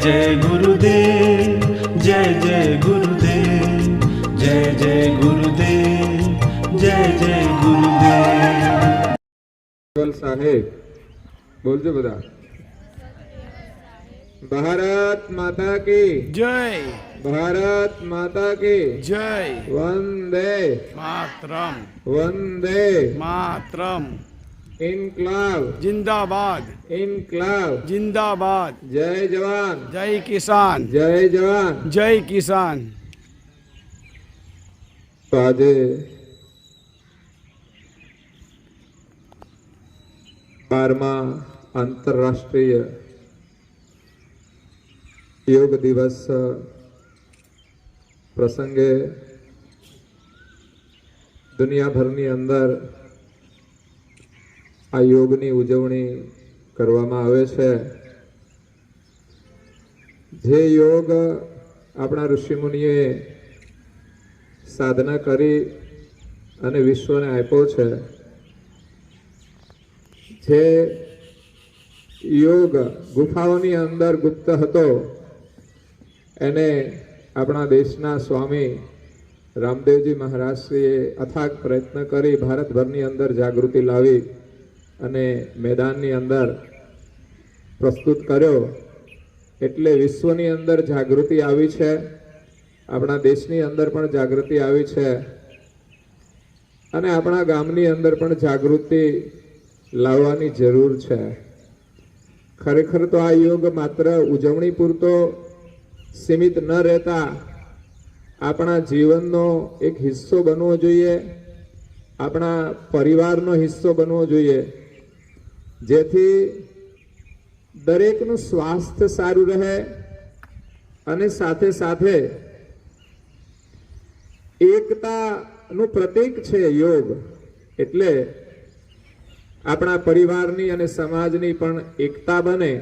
जय गुरुदेव, जय जय गुरुदेव, जय जय गुरुदेव, जय जय गुरुदेव। साहेब बोलજો બધા। भारत माता की जय, भारत माता की जय, वंदे मातरम, वंदे मातरम, इनकलाब जिंदाबाद, इनकलाब, जिंदाबाद, जय जवान, जय किसान, जय जवान, जय किसान। तो આજે बारमा आंतरराष्ट्रीय योग दिवस प्रसंगे दुनियाभરની અંદર આ યોગની ઉજવણી કરવામાં આવે છે। જે યોગ આપણા ઋષિમુનિઓએ સાધના કરી અને વિશ્વને આપ્યો છે, જે યોગ ગુફાઓની અંદર ગુપ્ત હતો, એને આપણા દેશના સ્વામી રામદેવજી મહારાજશ્રીએ અથાગ પ્રયત્ન કરી ભારતભરની અંદર જાગૃતિ લાવી અને મેદાનની અંદર પ્રસ્તુત કર્યો। એટલે વિશ્વની અંદર જાગૃતિ આવી છે, આપણા દેશની અંદર પણ જાગૃતિ આવી છે અને આપણા ગામની અંદર પણ જાગૃતિ લાવવાની જરૂર છે। ખરેખર તો આ યોગ માત્ર ઉજવણી પૂરતો સીમિત ન રહેતા આપણા જીવનનો એક હિસ્સો બનવો જોઈએ, આપણા પરિવારનો હિસ્સો બનવો જોઈએ, જેથી દરેકનું સ્વાસ્થ્ય સારું રહે અને સાથે સાથે એકતાનું પ્રતીક છે યોગ। એટલે આપણા પરિવારની અને સમાજની પણ એકતા બને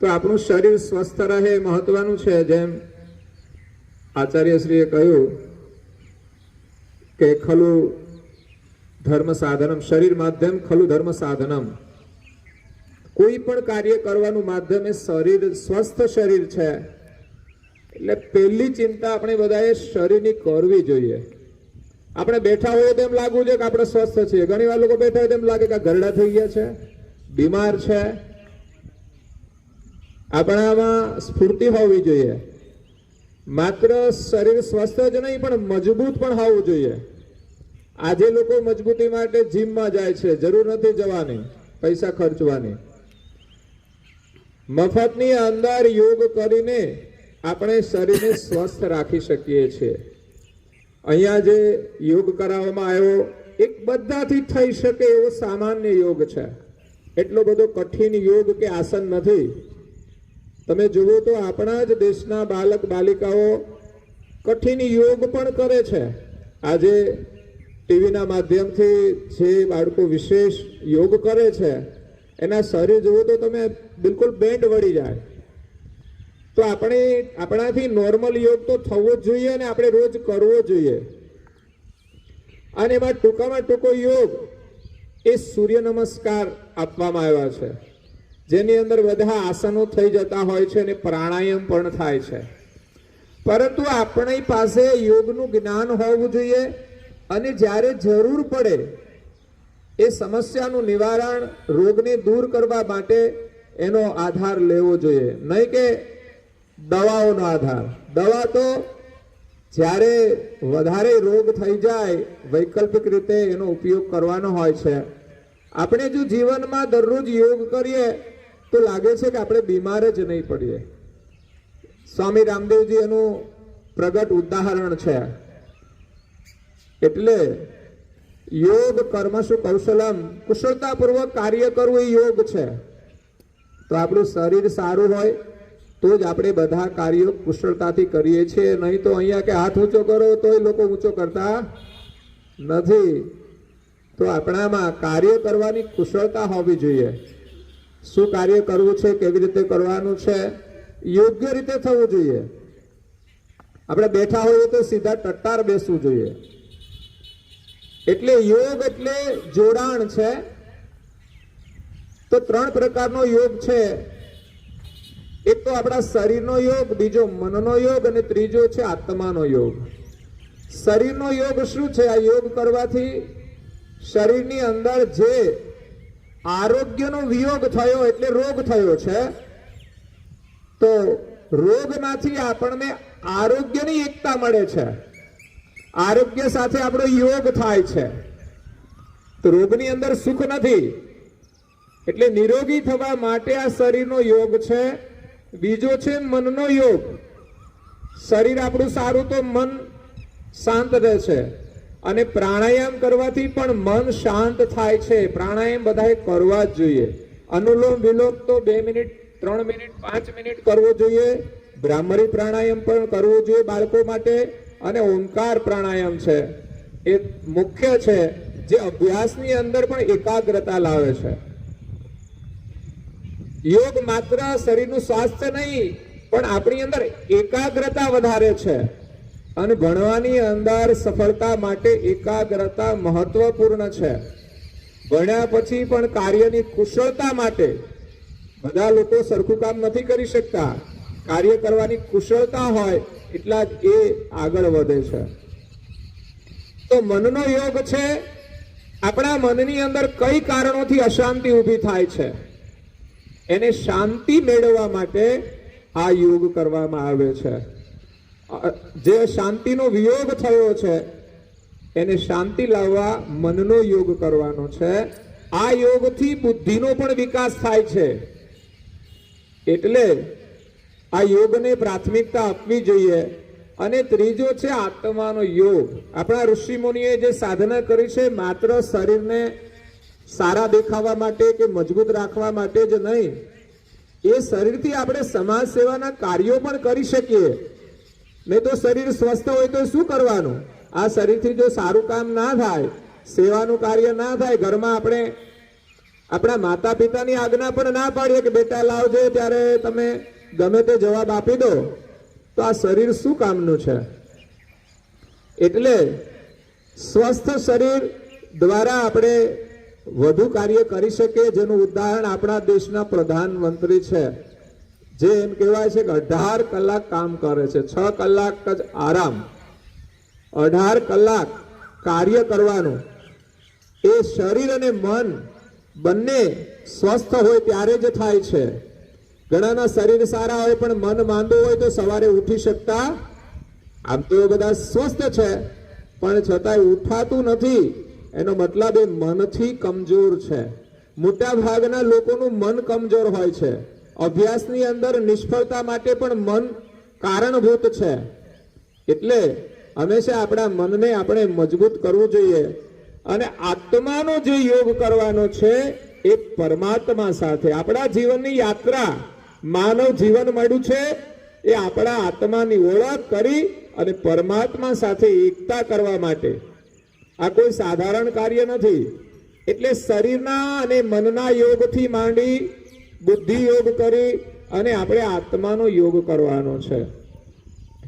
તો આપણું શરીર સ્વસ્થ રહે મહત્વનું છે। જેમ આચાર્યશ્રીએ કહ્યું કે ખલુ ધર્મ સાધનમ, શરીર માધ્યમ ખલુ ધર્મ સાધનમ। કોઈ પણ કાર્ય કરવાનું માધ્યમ એ શરીર, સ્વસ્થ શરીર છે। એટલે પહેલી ચિંતા આપણે બધાએ શરીરની કરવી જોઈએ। આપણે બેઠા હોઈએ તેમ લાગવું જોઈએ કે આપણે સ્વસ્થ છીએ। ઘણી વાર લોકો બેઠા હોય તેમ લાગે કે ગરડા થઈ ગયા છે, બીમાર છે। આપણામાં સ્ફૂર્તિ હોવી જોઈએ। માત્ર શરીર સ્વસ્થ જ નહીં પણ મજબૂત પણ હોવું જોઈએ। આજે લોકો મજબૂતી માટે જીમમાં જાય છે, જરૂર નથી જવાની, પૈસા ખર્ચવાની। મફતની અંદર યોગ કરીને આપણે શરીરને સ્વસ્થ રાખી શકીએ છીએ। અહીંયા જે યોગ કરાવવામાં આવ્યો એક બધાથી થઈ શકે એવો સામાન્ય યોગ છે, એટલો બધો કઠિન યોગ કે આસન નથી। તમે જુઓ તો આપણા જ દેશના બાલક બાલિકાઓ કઠિન યોગ પણ કરે છે। આજે ટીવીના માધ્યમથી જે બાળકો વિશેષ યોગ કરે છે એના શરીર જુઓ તો તમે બિલકુલ બેન્ડ વળી જાય। તો આપણે આપણાથી નોર્મલ યોગ તો થવો જ જોઈએ અને આપણે રોજ કરવો જોઈએ। અને એમાં ટૂંકામાં ટૂંકો યોગ એ સૂર્ય નમસ્કાર આપવામાં આવ્યા છે, જેની અંદર બધા આસનો થઈ જતા હોય છે અને પ્રાણાયામ પણ થાય છે। પરંતુ આપણી પાસે યોગનું જ્ઞાન હોવું જોઈએ અને જ્યારે જરૂર પડે એ સમસ્યાનું નિવારણ, રોગને દૂર કરવા માટે એનો આધાર લેવો જોઈએ, નહીં કે દવાઓનો આધાર। દવા તો જ્યારે વધારે રોગ થઈ જાય વૈકલ્પિક રીતે એનો ઉપયોગ કરવાનો હોય છે। આપણે જો જીવનમાં દરરોજ યોગ કરીએ તો લાગે છે કે આપણે બીમાર જ નહીં પડીએ। સ્વામી રામદેવજી એનું પ્રગટ ઉદાહરણ છે। એટલે યોગ કર્મસુ કૌશલમ, કુશળતાપૂર્વક કાર્ય કરવું એ યોગ છે। તો આપણું શરીર સારું હોય તો જ આપણે બધા કાર્યો કુશળતાથી કરીએ છીએ, નહીં તો અહીંયા કે હાથ ઊંચો કરો તોય લોકો ઊંચો કરતા નથી। તો આપણામાં કાર્ય કરવાની કુશળતા હોવી જોઈએ। શું કાર્ય કરવું છે, કેવી રીતે કરવાનું છે, યોગ્ય રીતે થવું જોઈએ। આપણે બેઠા હોઈએ તો સીધા ટટ્ટાર બેસવું જોઈએ। એટલે યોગ એટલે જોડાણ છે। તો ત્રણ પ્રકારનો યોગ છે। એક તો આપણા શરીરનો યોગ, બીજો મનનો યોગ અને ત્રીજો છે આત્માનો યોગ. શરીરનો યોગ શું છે? આ યોગ કરવાથી શરીરની અંદર જે આરોગ્યનો વિયોગ થયો એટલે રોગ થયો છે, તો રોગમાંથી આપણને આરોગ્યની એકતા મળે છે. આરોગ્ય સાથે આપણો યોગ થાય છે. તો રોગની અંદર સુખ નથી, એટલે નિરોગી થવા માટે આ શરીરનો યોગ છે. બીજો છે મનનો યોગ. શરીર આપણું સારું તો મન શાંત રહે છે, અને પ્રાણાયામ કરવાથી પણ મન શાંત થાય છે. પ્રાણાયામ બધાએ કરવા જ જોઈએ. અનુલોમ વિલોમ તો 2 મિનિટ, 3 મિનિટ, 5 મિનિટ કરવો જોઈએ. ભ્રામરી પ્રાણાયામ પણ કરવો જોઈએ બાળકો માટે. અને ઓમકાર પ્રાણાયામ છે એ મુખ્ય છે, જે અભ્યાસની અંદર પણ એકાગ્રતા લાવે છે. યોગ માત્ર શરીરનું સ્વાસ્થ્ય નહીં, પણ આપણી અંદર એકાગ્રતા વધારે છે. અને ભણવાની અંદર સફળતા માટે એકાગ્રતા મહત્વપૂર્ણ છે. ભણ્યા પછી પણ કાર્યની કુશળતા માટે બધા લોકો સરખું કામ નથી કરી શકતા. કાર્ય કરવાની કુશળતા હોય એટલા જ એ આગળ વધે છે. તો મનનો યોગ છે. આપણા મનની અંદર કઈ કારણોથી અશાંતિ ઊભી થાય છે, એને શાંતિ મેળવવા માટે આ યોગ કરવામાં આવે છે. જે શાંતિનો વિયોગ થયો છે એને શાંતિ લાવવા મનનો યોગ કરવાનો છે. આ યોગથી બુદ્ધિનો પણ વિકાસ થાય છે. એટલે આ યોગને પ્રાથમિકતા આપવી જોઈએ. અને ત્રીજો છે આત્માનો યોગ. આપણા ઋષિ મુનિએ જે સાધના કરી છે, માત્ર શરીરને સારા દેખાવા માટે કે મજબૂત રાખવા માટે જ નહીં, એ શરીરથી આપણે સમાજ સેવાના કાર્યો પણ કરી શકીએ. નહીં તો શરીર સ્વસ્થ હોય તો શું કરવાનું? આ શરીરથી જો સારું કામ ના થાય, સેવાનું કાર્ય ના થાય, ઘરમાં આપણે આપણા માતા પિતાની આજ્ઞા પણ ના પાડીએ કે બેટા લાવજે ત્યારે તમે ગમે તે જવાબ આપી દો, તો આ શરીર શું કામનું છે? એટલે સ્વસ્થ શરીર દ્વારા આપણે વધુ કાર્ય કરી શકીએ. જેનું ઉદાહરણ આપણા દેશના પ્રધાનમંત્રી છે, જે એમ કહેવાય છે કે 18 કલાક કામ કરે છે, 6 કલાક જ આરામ, 18 કલાક કાર્ય કરવાનું. એ શરીર અને મન બંને સ્વસ્થ હોય ત્યારે જ થાય છે. ઘણાના શરીર સારા હોય પણ મન માંદો હોય તો સવારે ઉઠી શકતા, આમ તો બધા સ્વસ્થ છે પણ છતાંય ઉઠાતું નથી. એનો મતલબ એ મનથી કમજોર છે. મોટા ભાગના લોકોનું મન કમજોર હોય છે. અભ્યાસની અંદર નિષ્ફળતા માટે પણ મન કારણભૂત છે. એટલે હંમેશા આપણા મનને આપણે મજબૂત કરવું જોઈએ. અને આત્માનો જે યોગ કરવાનો છે એ પરમાત્મા સાથે. આપણા જીવનની યાત્રા, માનવ જીવન મળ્યું છે એ આપણા આત્માની ઓળખ કરી અને પરમાત્મા સાથે એકતા કરવા માટે. આ કોઈ સાધારણ કાર્ય નથી. એટલે શરીરના અને મનના યોગથી માંડી બુદ્ધિ યોગ કરી અને આપણે આત્માનો યોગ કરવાનો છે.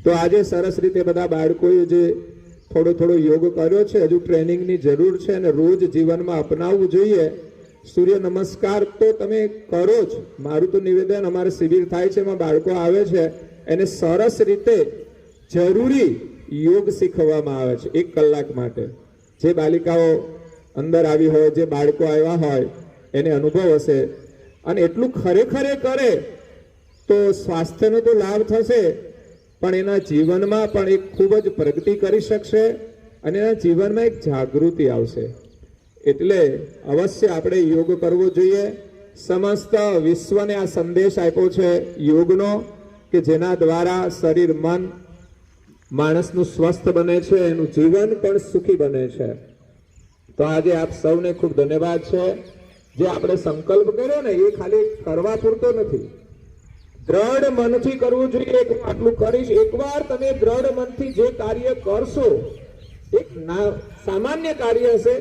તો આજે સરસ રીતે બધા બાળકોએ જે થોડો યોગ કર્યો છે, હજુ ટ્રેનિંગની જરૂર છે અને રોજ જીવનમાં અપનાવવું જોઈએ. સૂર્ય નમસ્કાર તો તમે કરો જ. મારું તો નિવેદન, અમારે શિબિર થાય છે, એમાં બાળકો આવે છે, એને સરસ રીતે જરૂરી યોગ શીખવવામાં આવે છે 1 કલાક માટે. જે બાલિકાઓ અંદર આવી હોય, જે બાળકો આવ્યા હોય, એને અનુભવ હશે. અને એટલું ખરેખર કરે તો સ્વાસ્થ્યનો તો લાભ થશે, પણ એના જીવનમાં પણ એક ખૂબ જ પ્રગતિ કરી શકશે અને એના જીવનમાં એક જાગૃતિ આવશે. એટલે અવશ્ય આપણે યોગ કરવો જોઈએ. સમસ્ત વિશ્વને આ સંદેશ આપ્યો છે યોગનો, કે જેના દ્વારા શરીર મન માણસનું સ્વસ્થ બને છે, એનું જીવન પણ સુખી બને છે. તો આજે આપ સૌને ખૂબ ધન્યવાદ છે. જે આપણે સંકલ્પ કર્યો ને એ ખાલી કરવા પૂરતો નથી, દ્રઢ મનથી કરવું જોઈએ. હું આટલું કરીશ. એકવાર તમે દ્રઢ મનથી જે કાર્ય કરશો, એક સામાન્ય કાર્ય હશે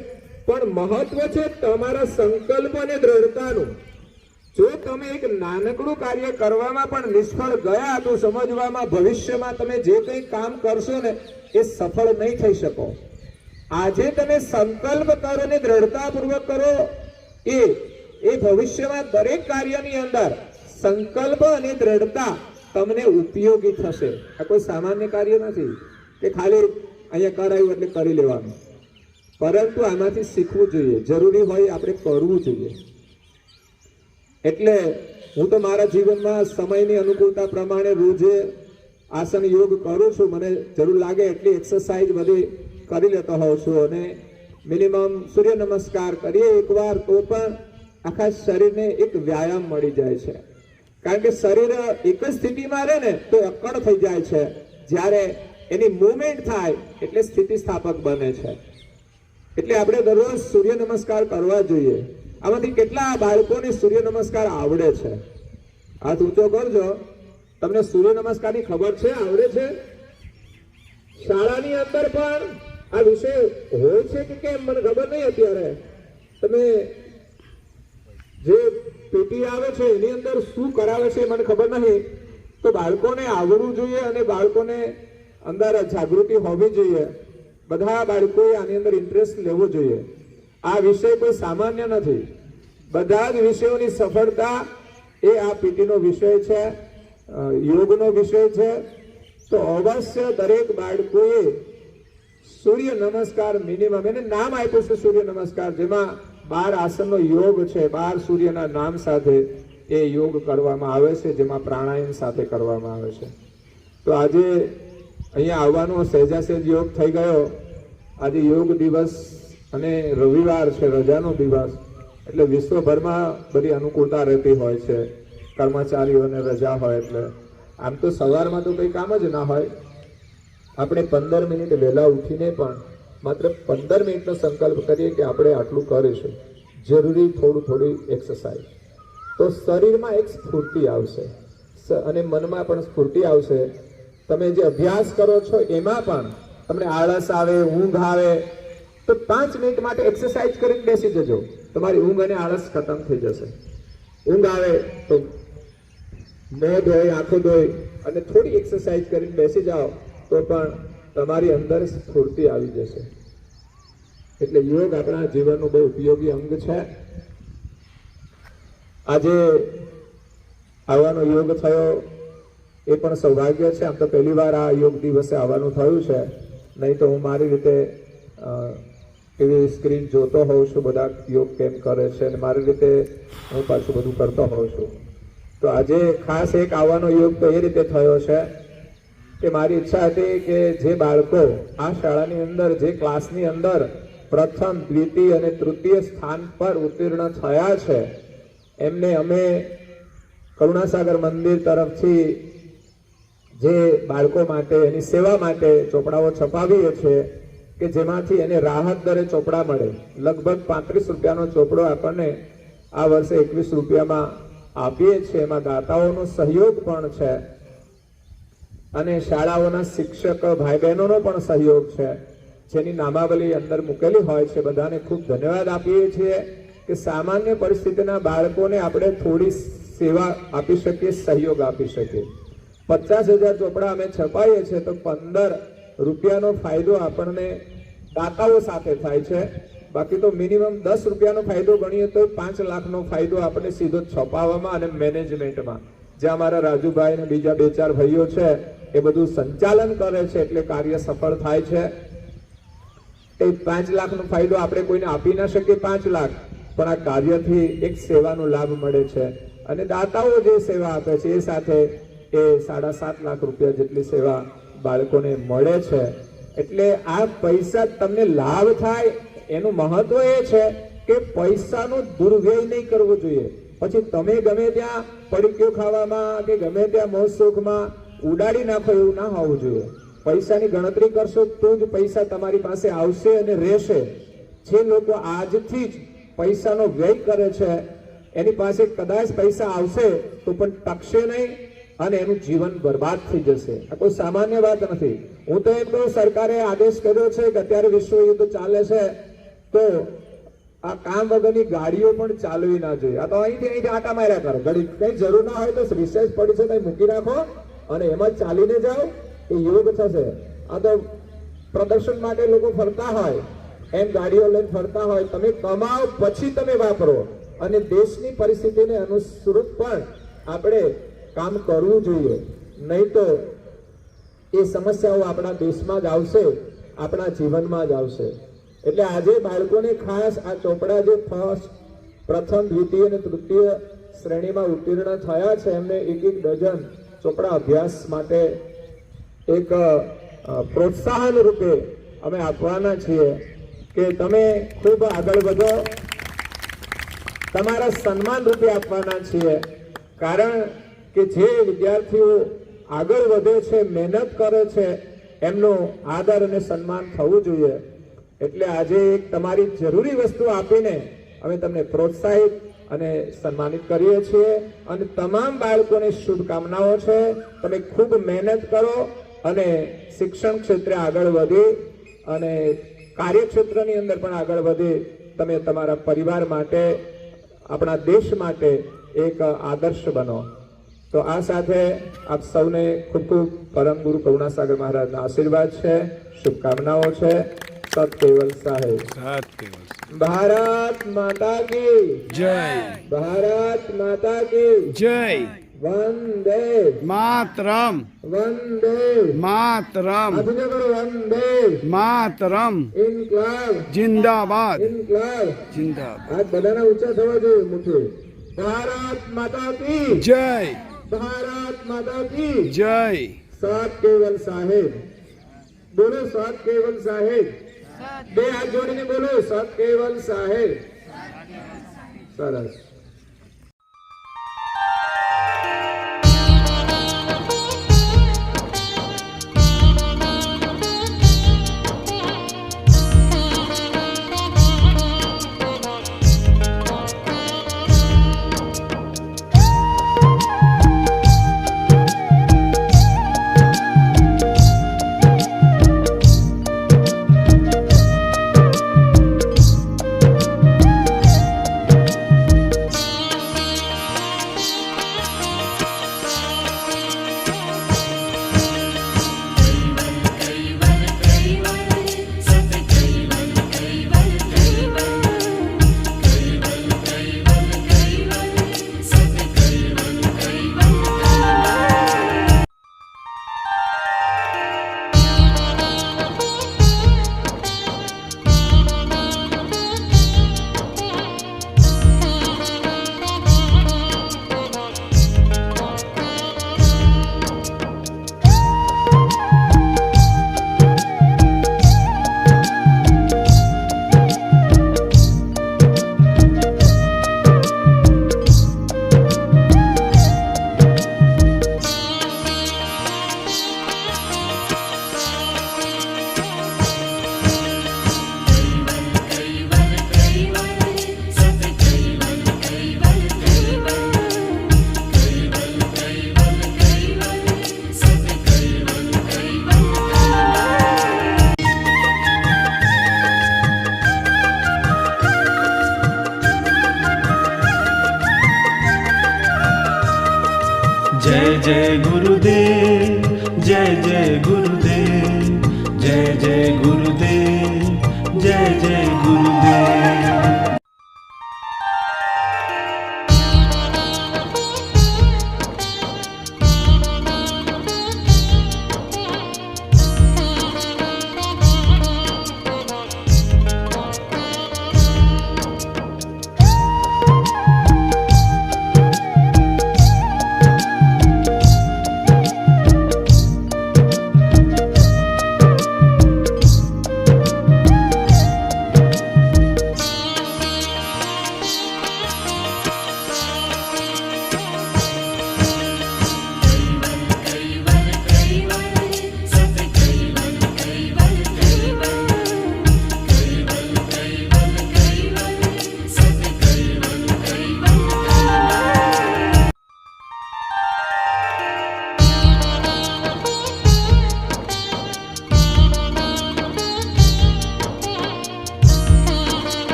પણ મહત્વ છે તમારા સંકલ્પ અને દ્રઢતાનું. જો તમે એક નાનકડું કાર્ય કરવામાં પણ નિષ્ફળ ગયા તો સમજવામાં ભવિષ્યમાં તમે જે કંઈ કામ કરશો ને એ સફળ નહીં થઈ શકો. આજે તમે સંકલ્પ કરો અને દ્રઢતાપૂર્વક કરો, એ ભવિષ્યમાં દરેક કાર્યની અંદર સંકલ્પ અને દ્રઢતા તમને ઉપયોગી થશે. આ કોઈ સામાન્ય કાર્ય નથી કે ખાલી અહીંયા કરાયું એટલે કરી લેવાનું, પરંતુ આમાંથી શીખવું જોઈએ. જરૂરી હોય આપણે કરવું જોઈએ. એટલે હું તો મારા જીવનમાં સમયની અનુકૂળતા પ્રમાણે રોજે આસન યોગ કરું છું. મને જરૂર લાગે એટલી એક્સરસાઇઝ બધી કરી લેતો હોઉં છું, અને મિનિમમ સૂર્ય નમસ્કાર કરીએ એકવાર તો પણ આખા શરીરને એક વ્યાયામ મળી જાય છે. કારણ કે શરીર એક જ સ્થિતિમાં રહે ને તો અક્કડ થઈ જાય છે. જ્યારે એની મૂવમેન્ટ થાય એટલે સ્થિતિસ્થાપક બને છે. એટલે આપણે દરરોજ સૂર્ય નમસ્કાર કરવા જોઈએ. આમાંથી કેટલા બાળકોને સૂર્ય નમસ્કાર આવડે છે? હાથ ઊંચો કરજો. તમને સૂર્ય નમસ્કારની ખબર છે? આવડે છે? શાળાની અંદર પણ આ વિષય હોય છે કે કેમ મને ખબર નહીં. અત્યારે તમે જે પીટી આવે છે એની અંદર શું કરાવે છે મને ખબર નહીં. તો બાળકોને આવડવું જોઈએ અને બાળકોને અંદર જાગૃતિ હોવી જોઈએ. બધા બાળકોએ આની અંદર ઇન્ટરેસ્ટ લેવો જોઈએ. આ વિષય કોઈ સામાન્ય નથી. બધા જ વિષયોની સફળતા એ આ પીટીનો વિષય છે, યોગનો વિષય છે. તો અવશ્ય દરેક બાળકોએ સૂર્ય નમસ્કાર મિનિમમ, એને નામ આપ્યું છે સૂર્ય નમસ્કાર, જેમાં 12 આસનનો યોગ છે. 12 સૂર્યના નામ સાથે એ યોગ કરવામાં આવે છે, જેમાં પ્રાણાયામ સાથે કરવામાં આવે છે. તો આજે અહીંયા આવવાનો સહેજાસહેજ યોગ થઈ ગયો. આજે યોગ દિવસ અને રવિવાર છે, રજાનો દિવસ, એટલે વિશ્વભરમાં બધી અનુકૂળતા રહેતી હોય છે. કર્મચારીઓને રજા હોય એટલે આમ તો સવારમાં તો કંઈ કામ જ ના હોય. આપણે 15 મિનિટ વહેલા ઉઠીને પણ માત્ર 15 મિનિટનો સંકલ્પ કરીએ કે આપણે આટલું કરીશું. જરૂરી થોડી એક્સરસાઇઝ, તો શરીરમાં એક સ્ફૂર્તિ આવશે અને મનમાં પણ સ્ફૂર્તિ આવશે. તમે જે અભ્યાસ કરો છો એમાં પણ તમને આળસ આવે, ઊંઘ આવે, તો 5 મિનિટ માટે એક્સરસાઇઝ કરીને બેસી જજો. તમારી ઊંઘ અને આળસ ખતમ થઈ જશે. ઊંઘ આવે તો મોં ધોઈ, આંખો ધોઈ અને થોડી એક્સરસાઇઝ કરીને બેસી જાઓ તો પણ તમારી અંદર સ્ફૂર્તિ આવી જશે. એટલે યોગ આપણા જીવનનું બહુ ઉપયોગી અંગ છે. આજે આવવાનો યોગ થયો એ પણ સૌભાગ્ય છે. આમ તો પહેલી વાર આ યોગ દિવસે આવવાનું થયું છે, નહીં તો હું મારી રીતે એવી સ્ક્રીન જોતો હોઉં છું, બધા યોગ કેમ કરે છે, અને મારી રીતે હું પાછું બધું કરતો હોઉં છું. તો આજે ખાસ એક આવવાનો યોગ તો એ રીતે થયો છે કે મારી ઈચ્છા હતી કે જે બાળકો આ શાળાની અંદર, જે ક્લાસની અંદર પ્રથમ, દ્વિતીય અને તૃતીય સ્થાન પર ઉત્તીર્ણ થયા છે, એમને અમે કરુણાસાગર મંદિર તરફથી જે બાળકો માટે, એની સેવા માટે ચોપડાઓ છપાવીએ છીએ કે જેમાંથી એને રાહત દરે ચોપડા મળે. લગભગ 35 રૂપિયાનો ચોપડો આપણને આ વર્ષે 21 રૂપિયામાં આપીએ છીએ. એમાં દાતાઓનો સહયોગ પણ છે અને શાળાઓના શિક્ષક ભાઈ બહેનોનો પણ સહયોગ છે, જેની નામાવલી અંદર મૂકેલી હોય છે. બધાને ખૂબ ધન્યવાદ આપીએ છીએ કે સામાન્ય પરિસ્થિતિના બાળકોને આપણે થોડી સેવા આપી શકીએ, સહયોગ આપી શકીએ. 50,000 ચોપડા અમે છપાઈએ છીએ તો 15 રૂપિયાનો ફાયદો આપણને દાતાઓ સાથે થાય છે. બાકી તો મિનિમમ 10 રૂપિયાનો ફાયદો ગણીએ તો 5 લાખનો ફાયદો આપણે સીધો છપાવવામાં અને મેનેજમેન્ટમાં, જ્યાં અમારા રાજુભાઈ અને બીજા 2-4 ભાઈઓ છે એ બધું સંચાલન કરે છે, એટલે કાર્ય સફળ થાય છે. એ 5 લાખનો ફાયદો આપણે કોઈને આપી ના શકીએ 5 લાખ, પણ આ કાર્યથી એક સેવાનો લાભ મળે છે. અને દાતાઓ જે સેવા આપે છે એ સાથે એ 7.5 લાખ રૂપિયા જેટલી સેવા બાળકોને મળે છે. એટલે આ પૈસા તમને લાભ થાય એનું મહત્વ એ છે કે પૈસાનો દુર્વ્યય નહીં કરવો જોઈએ. પછી તમે ગમે ત્યાં પડીકીઓ ખાવામાં કે ગમે ત્યાં મોજ શોખમાં ઉડાડી નાખો, એવું ના હોવું જોઈએ. પૈસાની ગણતરી કરશો તો જ પૈસા તમારી પાસે આવશે અને રહેશે. જે લોકો આજથી જ પૈસાનો વ્યય કરે છે એની પાસે કદાચ પૈસા આવશે તો પણ ટકશે નહીં અને એનું જીવન બરબાદ થઈ જશે. આ કોઈ સામાન્ય વાત નથી. હું તો એમ કહું, સરકારે આદેશ કર્યો છે કે અત્યારે વિશ્વ યુદ્ધ ચાલે છે તો આ કામ વગરની ગાડીઓ પણ ચાલવી ના જોઈએ. આ તો અહીંથી આટા માર્યા કરો, ઘડી કઈ જરૂર ના હોય તો રિસર્ચ પડી છે ત્યાં મૂકી રાખો અને એમાં ચાલીને જાઓ, એ યોગ થશે. આ તો પ્રદર્શન માટે લોકો ફરતા હોય એમ ગાડીઓ લઈને ફરતા હોય. તમે કમાઓ પછી તમે વાપરો અને દેશની પરિસ્થિતિને અનુસૃત પણ આપણે કામ કરવું જોઈએ, નહીં તો એ સમસ્યાઓ આપણા દેશમાં જ આવશે, આપણા જીવનમાં જ આવશે. એટલે આજે બાળકોને ખાસ આ ચોપડા જે પ્રથમ, દ્વિતીય અને તૃતીય શ્રેણીમાં ઉત્તીર્ણ થયા છે એમને એક ડઝન ચોપડા અભ્યાસ માટે એક પ્રોત્સાહન રૂપે અમે આપવાના છીએ કે તમે ખૂબ આગળ વધો. તમારા સન્માન રૂપે આપવાના છીએ, કારણ કે જે વિદ્યાર્થીઓ આગળ વધે છે, મહેનત કરે છે, એમનું આદર અને સન્માન થવું જોઈએ. એટલે આજે એક તમારી જરૂરી વસ્તુ આપીને અમે તમને પ્રોત્સાહિત અને સન્માનિત કરીએ છીએ. અને તમામ બાળકોને શુભકામનાઓ છે. તમે ખૂબ મહેનત કરો અને શિક્ષણ ક્ષેત્રે આગળ વધી અને કાર્યક્ષેત્રની અંદર પણ આગળ વધી તમે તમારા પરિવાર માટે, આપણા દેશ માટે એક આદર્શ બનો. તો આ સાથે આપ સૌને ખૂબ ખૂબ પરમ ગુરુ કરુણાસાગર મહારાજના આશીર્વાદ છે, શુભકામનાઓ છે. સત કેવલ સાહેબ. ભારત માતા કી જય. ભારત માતા કી જય. વંદે માતરમ. વંદે માતરમ. અભિનય કરો. વંદે માતરમ. ઇન્કલાબ જિંદાબાદ. ઇન્કલાબ. જિંદાબાદ. આ બધાના ઊંચા થવા જોઈએ મુઠ્ઠી. ભારત માતા કી જય. ભારત માતા કી જય. સત કેવલ સાહેબ. બોલો સત કેવલ સાહેબ. બે હાથ જોડીને બોલો સત કેવલ સાહેબ. સરસ. जय जय गुरुदेव, जय जय गुरुदेव, जय जय गुरुदेव, जय जय गुरुदेव.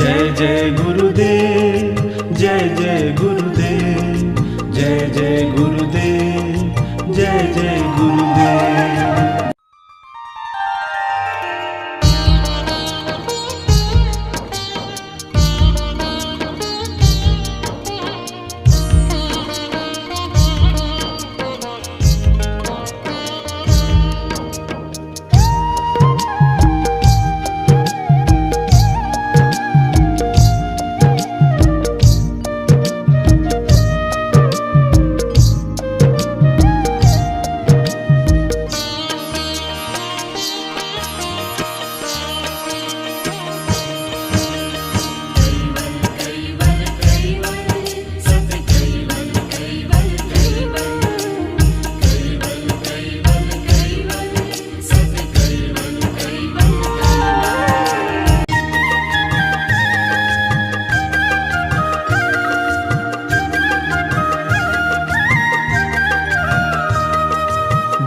जय जय गुरुदेव जय जय गुरुदेव जय जय गुरुदेव जय जय गुरुदेव।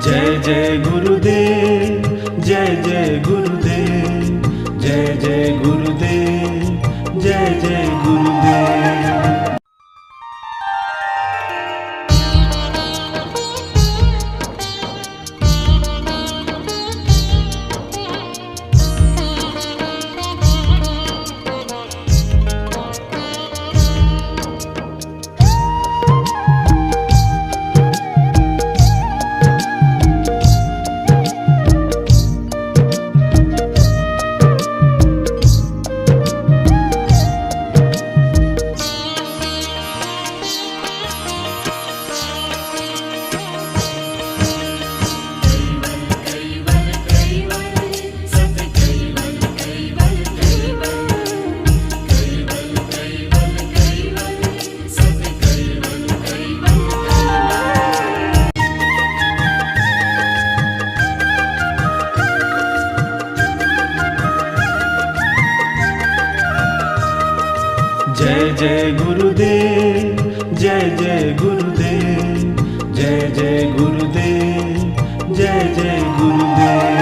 जय जय गुरुदेव जय जय गुरुदेव जय जय गुरुदेव जय जय गुरुदेव। जय जय गुरुदेव जय जय गुरुदेव जय जय गुरुदेव जय जय गुरुदेव।